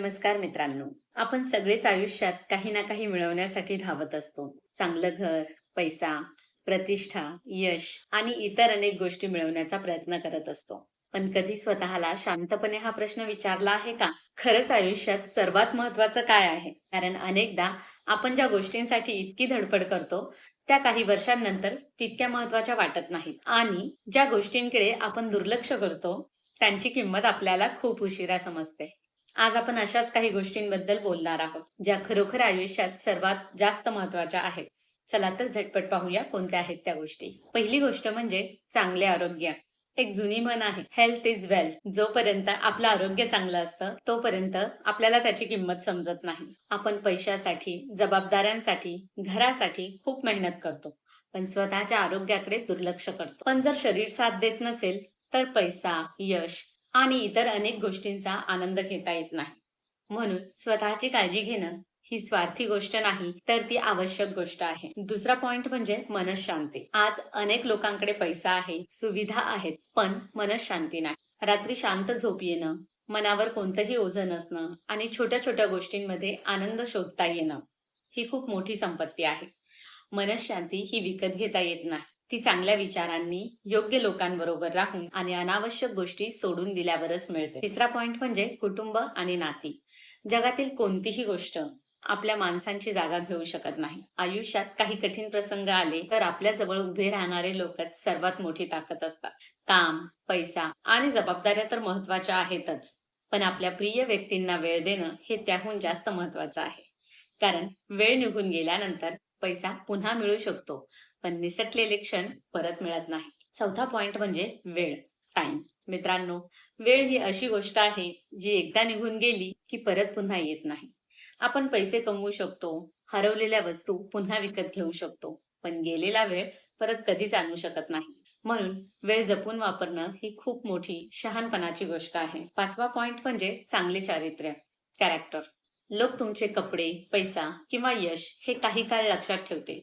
नमस्कार मित्रांनो. आपण सगळेच आयुष्यात काही ना काही मिळवण्यासाठी धावत असतो. चांगलं घर, पैसा, प्रतिष्ठा, यश आणि इतर अनेक गोष्टी मिळवण्याचा प्रयत्न करत असतो. पण कधी स्वतःला शांतपणे हा प्रश्न विचारला आहे का? खरंच आयुष्यात सर्वात महत्त्वाचं काय आहे? कारण अनेकदा आपण ज्या गोष्टींसाठी इतकी धडपड करतो, त्या काही वर्षांनंतर तितक्या महत्त्वाच्या वाटत नाहीत आणि ज्या गोष्टींकडे आपण दुर्लक्ष करतो, त्यांची किंमत आपल्याला खूप उशिरा समजते. आज आपण अशाच काही गोष्टींबद्दल बोलणार आहोत, ज्या खरोखर आयुष्यात सर्वात जास्त महत्त्वाच्या आहेत. चला तर झटपट पाहूया कोणत्या आहेत त्या गोष्टी. पहिली गोष्ट म्हणजे चांगले आरोग्य. एक जुनी म्हण आहे, हेल्थ इज वेल्थ. जोपर्यंत आपलं आरोग्य चांगलं असतं, तोपर्यंत आपल्याला त्याची किंमत समजत नाही. आपण पैशासाठी, जबाबदाऱ्यांसाठी, घरासाठी खूप मेहनत करतो, पण स्वतःच्या आरोग्याकडे दुर्लक्ष करतो. पण जर शरीर साथ देत नसेल, तर पैसा, यश आणि इतर अनेक गोष्टींचा आनंद घेता येत नाही. म्हणून स्वतःची काळजी घेणं ही स्वार्थी गोष्ट नाही, तर ती आवश्यक गोष्ट आहे. दुसरा पॉइंट म्हणजे मनःशांती. आज अनेक लोकांकडे पैसा आहे, सुविधा आहेत, पण मनःशांती नाही. रात्री शांत झोप येणं, मनावर कोणतंही ओझं नसणं आणि छोट्या छोट्या गोष्टींमध्ये आनंद शोधता येणं ही खूप मोठी संपत्ती आहे. मनःशांती ही विकत घेता येत नाही. ती चांगल्या विचारांनी, योग्य लोकांबरोबर राहून आणि अनावश्यक गोष्टी सोडून दिल्यावरच मिळते. तिसरा पॉइंट म्हणजे कुटुंब आणि नाती. जगातील कोणतीही गोष्ट आपल्या माणसांची जागा घेऊ शकत नाही. आयुष्यात काही कठीण प्रसंग आले तर आपल्याजवळ उभे राहणारे लोकच सर्वात मोठी ताकद असतात. काम, पैसा आणि जबाबदाऱ्या तर महत्त्वाच्या आहेतच. पण आपल्या प्रिय व्यक्तींना वेळ देणं हे त्याहून जास्त महत्त्वाचं आहे. कारण वेळ निघून गेल्यानंतर पैसा पुन्हा मिळू शकतो, पण निसटलेले क्षण परत मिळत नाही. चौथा पॉइंट म्हणजे वेळ, टाइम. मित्रांनो, वेळ ही अशी गोष्ट आहे जी एकदा निघून गेली की परत पुन्हा येत नाही. आपण पैसे कमवू शकतो, हरवलेल्या वस्तू पुन्हा विकत घेऊ शकतो, पण गेलेला वेळ परत कधीच आणू शकत नाही. म्हणून वेळ जपून वापरणं ही खूप मोठी शहाणपणाची गोष्ट आहे. पाचवा पॉइंट म्हणजे चांगले चारित्र्य, कॅरेक्टर. लोक तुमचे कपडे, पैसा किंवा यश हे काही काळ लक्षात ठेवतील,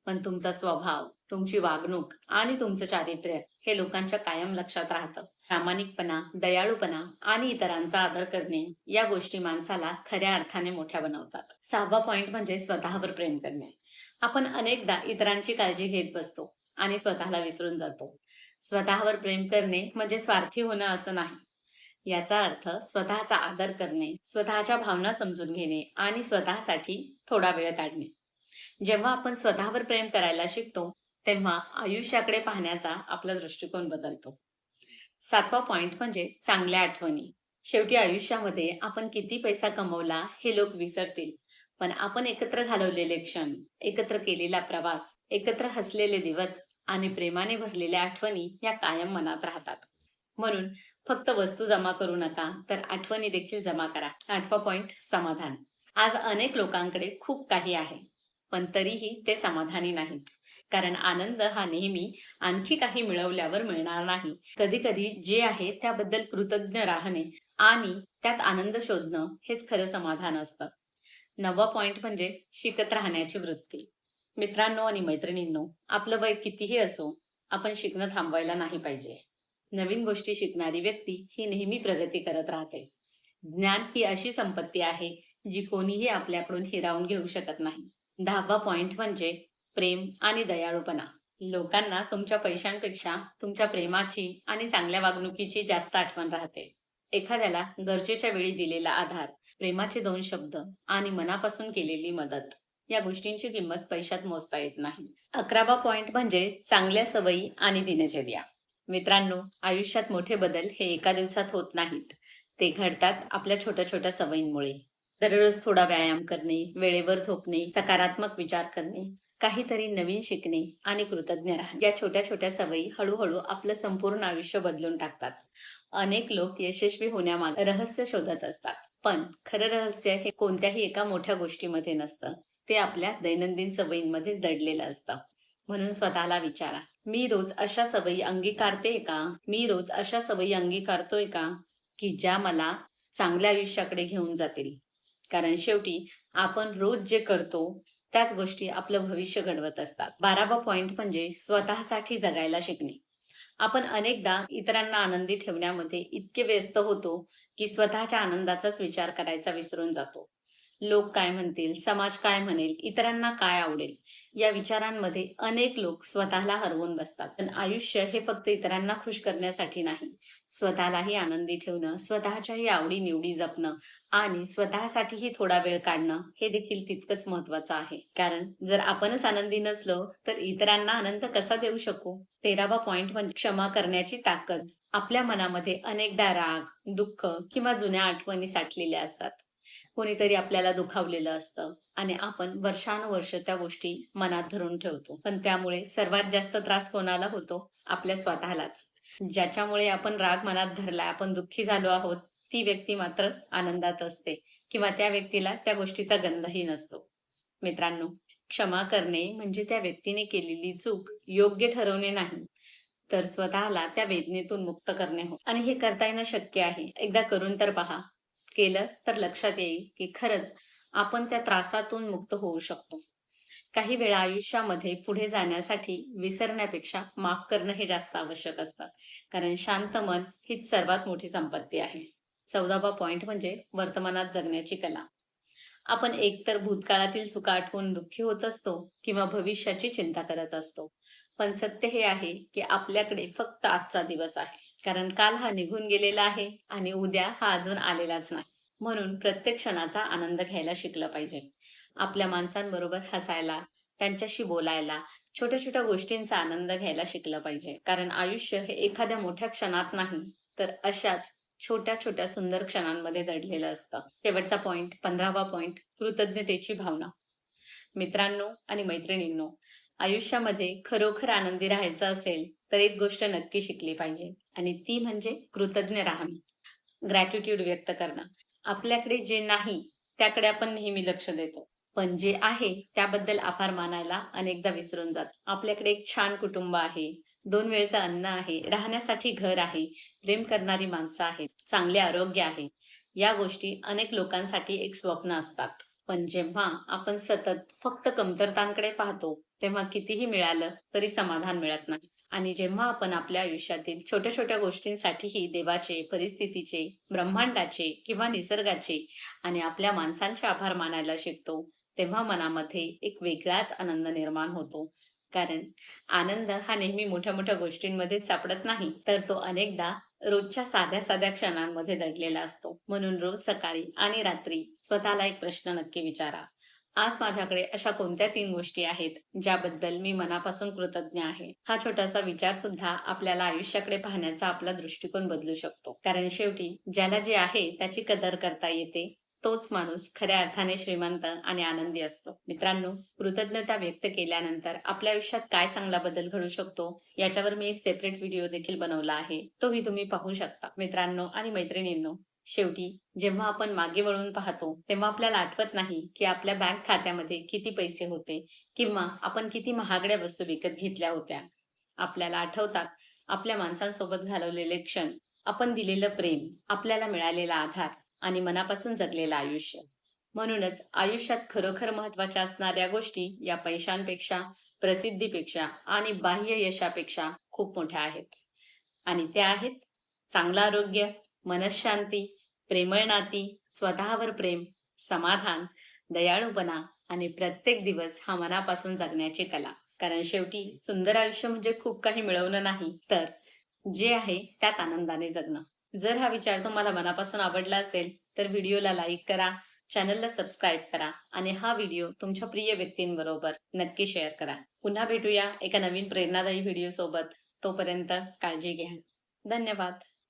पण तुमचा स्वभाव, तुमची वागणूक आणि तुमचं चारित्र्य हे लोकांच्या कायम लक्षात राहतं. प्रामाणिकपणा, दयाळूपणा आणि इतरांचा आदर करणे या गोष्टी माणसाला खऱ्या अर्थाने मोठ्या बनवतात. सहावा पॉइंट म्हणजे स्वतःवर प्रेम करणे. आपण अनेकदा इतरांची काळजी घेत बसतो आणि स्वतःला विसरून जातो. स्वतःवर प्रेम करणे म्हणजे स्वार्थी होणं असं नाही. याचा अर्थ स्वतःचा आदर करणे, स्वतःच्या भावना समजून घेणे आणि स्वतःसाठी थोडा वेळ काढणे. जेव्हा आपण स्वतःवर प्रेम करायला शिकतो, तेव्हा आयुष्याकडे पाहण्याचा आपला दृष्टिकोन बदलतो. सातवा पॉइंट म्हणजे चांगल्या आठवणी. शेवटी आयुष्यामध्ये आपण किती पैसा कमवला हे लोक विसरतील, पण आपण एकत्र घालवलेले क्षण, एकत्र केलेला प्रवास, एकत्र हसलेले दिवस आणि प्रेमाने भरलेल्या आठवणी या कायम मनात राहतात. म्हणून फक्त वस्तू जमा करू नका, तर आठवणी देखील जमा करा. आठवा पॉइंट समाधान. आज अनेक लोकांकडे खूप काही आहे, पण तरीही ते समाधानी नाहीत. कारण आनंद हा नेहमी आणखी काही मिळवल्यावर मिळणार नाही. कधी-कधी जे आहे त्याबद्दल कृतज्ञ राहणे आणि त्यात आनंद शोधणं हेच खरं समाधान असतं. नववा पॉइंट म्हणजे शिकत राहण्याची वृत्ती. मित्रांनो आणि मैत्रिणींनो, आपलं वय कितीही असो, आपण शिकणं थांबवायला नाही पाहिजे. नवीन गोष्टी शिकणारी व्यक्ती ही नेहमी प्रगती करत राहते. ज्ञान ही अशी संपत्ती आहे जी कोणीही आपल्याकडून हिरावून घेऊ शकत नाही. 10वा पॉइंट म्हणजे प्रेम आणि दयाळूपणा. लोकांना तुमच्या पैशांपेक्षा तुमच्या प्रेमाची आणि चांगल्या वागणुकीची जास्त आठवण राहते. एखाद्याला गरजेच्या वेळी दिलेला आधार, प्रेमाचे 2 शब्द आणि मनापासून केलेली मदत या गोष्टींची किंमत पैशात मोजता येत नाही. 11वा पॉइंट म्हणजे चांगल्या सवयी आणि दिनचर्या. मित्रांनो, आयुष्यात मोठे बदल हे एका दिवसात होत नाहीत. ते घडतात आपल्या छोट्या छोट्या सवयींमुळे. दररोज थोडा व्यायाम करणे, वेळेवर झोपणे, सकारात्मक विचार करणे, काहीतरी नवीन शिकणे आणि कृतज्ञ राहणे. या छोट्या छोट्या सवयी हळूहळू आपलं संपूर्ण आयुष्य बदलून टाकतात. अनेक लोक यशस्वी होण्यामागे रहस्य शोधत असतात. पण खरं रहस्य हे कोणत्याही एका मोठ्या गोष्टीमध्ये नसतं. ते आपल्या दैनंदिन सवयींमध्येच दडलेलं असतं. म्हणून स्वतःला विचारा, मी रोज अशा सवयी अंगीकारते का? मी रोज अशा सवयी अंगीकारतोय का? की ज्या मला चांगल्या आयुष्याकडे घेऊन जातील. कारण शेवटी आपण रोज जे करतो त्याच गोष्टी आपलं भविष्य घडवत असतात. 12वा पॉइंट म्हणजे स्वतःसाठी जगायला शिकणे. आपण अनेकदा इतरांना आनंदी ठेवण्यामध्ये इतके व्यस्त होतो की स्वतःच्या आनंदाचाच विचार करायचा विसरून जातो. लोक काय म्हणतील, समाज काय म्हणेल, इतरांना काय आवडेल, या विचारांमध्ये अनेक लोक स्वतःला हरवून बसतात. पण आयुष्य हे फक्त इतरांना खुश करण्यासाठी नाही. स्वतःलाही आनंदी ठेवणं, स्वतःच्याही आवडी-निवडी जपणं आणि स्वतःसाठीही थोडा वेळ काढणं हे देखील तितकंच महत्वाचं आहे. कारण जर आपणच आनंदी नसलो, तर इतरांना आनंद कसा देऊ शकू? 13वा पॉइंट म्हणजे क्षमा करण्याची ताकद. आपल्या मनामध्ये अनेकदा राग, दुःख किंवा जुन्या आठवणी साठलेल्या असतात. कोणीतरी आपल्याला दुखावलेलं असतं आणि आपण वर्षानुवर्ष त्या गोष्टी मनात धरून ठेवतो. पण त्यामुळे सर्वात जास्त त्रास कोणाला होतो? आपल्या स्वतःलाच. ज्याच्यामुळे आपण राग मनात धरलाय, आपण दुःखी झालो आहोत, ती व्यक्ती मात्र आनंदात असते किंवा त्या व्यक्तीला त्या गोष्टीचा गंधही नसतो. मित्रांनो, क्षमा करणे म्हणजे त्या व्यक्तीने केलेली चूक योग्य ठरवणे नाही, तर स्वतःला त्या वेदनेतून मुक्त करणे हो. आणि हे करता येणं शक्य आहे. एकदा करून तर पहा. केलं तर लक्षात येईल की खरंच आपण त्या त्रासातून मुक्त होऊ शकतो. काही वेळा आयुष्यामध्ये पुढे जाण्यासाठी विसरण्यापेक्षा माफ करणं हे जास्त आवश्यक असतं. कारण शांत मन हीच सर्वात मोठी संपत्ती आहे. 14वा पॉइंट म्हणजे वर्तमानात जगण्याची कला. आपण एकतर भूतकाळातील चुका आठवून दुःखी होत असतो किंवा भविष्याची चिंता करत असतो. पण सत्य हे आहे की आपल्याकडे फक्त आजचा दिवस आहे. कारण काल हा निघून गेलेला आहे आणि उद्या हा अजून आलेलाच नाही. म्हणून प्रत्येक क्षणाचा आनंद घ्यायला शिकलं पाहिजे. आपल्या माणसांबरोबर हसायला, त्यांच्याशी बोलायला, छोट्या-छोट्या गोष्टींचा आनंद घ्यायला शिकलं पाहिजे. कारण आयुष्य हे एखाद्या मोठ्या क्षणात नाही, तर अशाच छोट्या-छोट्या सुंदर क्षणांमध्ये दडलेलं असतं. शेवटचा पॉइंट, 15वा पॉइंट, कृतज्ञतेची भावना. मित्रांनो आणि मैत्रिणींनो, आयुष्यामध्ये खरोखर आनंदी राहायचं असेल, तर एक गोष्ट नक्की शिकली पाहिजे आणि ती म्हणजे कृतज्ञ राहणं. ग्रॅटिट्यूड व्यक्त करणं. आपल्याकडे जे नाही, त्याकडे आपण नेहमी लक्ष देतो. पण जे आहे, त्याबद्दल आभार मानायला अनेकदा विसरून जातो. आपल्याकडे एक छान कुटुंब आहे, 2 वेळचं अन्न आहे, राहण्यासाठी घर आहे, प्रेम करणारी माणसं आहेत, चांगले आरोग्य आहे. या गोष्टी अनेक लोकांसाठी एक स्वप्न असतात. पण जेव्हा आपण सतत फक्त कमतरतांकडे पाहतो, तेव्हा कितीही मिळालं तरी समाधान मिळत नाही. आणि जेव्हा आपण आपल्या आयुष्यातील छोट्या-छोट्या गोष्टींसाठीही देवाचे, परिस्थितीचे, ब्रह्मांडाचे किंवा निसर्गाचे आणि आपल्या माणसांचे आभार मानायला शिकतो, तेव्हा मनामध्ये एक वेगळाच आनंद निर्माण होतो. कारण आनंद हा नेहमी मोठ्या-मोठ्या गोष्टींमध्येच सापडत नाही, तर तो अनेकदा रोजच्या साध्या-साध्या क्षणांमध्ये दडलेला असतो. म्हणून रोज सकाळी आणि रात्री स्वतःला एक प्रश्न नक्की विचारा. आज माझ्याकडे अशा कोणत्या 3 गोष्टी आहेत, ज्याबद्दल मी मनापासून कृतज्ञ आहे? हा छोटासा विचार सुद्धा आपल्याला आयुष्याकडे पाहण्याचा आपला दृष्टिकोन बदलू शकतो. कारण शेवटी ज्याला जे आहे त्याची कदर करता येते, तोच माणूस खऱ्या अर्थाने श्रीमंत आणि आनंदी असतो. मित्रांनो, कृतज्ञता व्यक्त केल्यानंतर आपल्या आयुष्यात काय चांगला बदल घडू शकतो, याच्यावर मी एक सेपरेट व्हिडिओ देखील बनवला आहे. तोही तुम्ही पाहू शकता. मित्रांनो आणि मैत्रिणींनो, शेवटी जेव्हा आपण मागे वळून पाहतो, तेव्हा आपल्याला आठवत नाही की आपल्या बँक खात्यामध्ये किती पैसे होते किंवा आपण किती महागड्या वस्तू विकत घेतल्या होत्या. आपल्याला आठवतात आपल्या माणसांसोबत घालवलेले क्षण, आपण दिलेलं प्रेम, आपल्याला मिळालेला आधार आणि मनापासून जगलेलं आयुष्य. म्हणूनच आयुष्यात खरोखर महत्त्वाच्या असणाऱ्या गोष्टी या पैशांपेक्षा, प्रसिद्धीपेक्षा आणि बाह्य यशापेक्षा खूप मोठ्या आहेत. आणि त्या आहेत चांगलं आरोग्य, मनःशांती, प्रेमळ नाती, स्वतःवर प्रेम, समाधान, दयाळूपणा आणि प्रत्येक दिवस हा मनापासून जगण्याची कला. कारण शेवटी सुंदर आयुष्य म्हणजे खूप काही मिळवणं नाही, तर जे आहे त्यात आनंदाने जगणं. जर हा विचार तुम्हाला मनापासून आवडला असेल, तर व्हिडिओला लाईक करा, चॅनलला सबस्क्राईब करा आणि हा व्हिडिओ तुमच्या प्रिय व्यक्तींबरोबर नक्की शेअर करा. पुन्हा भेटूया एका नवीन प्रेरणादायी व्हिडिओ सोबत. तोपर्यंत काळजी घ्या. धन्यवाद.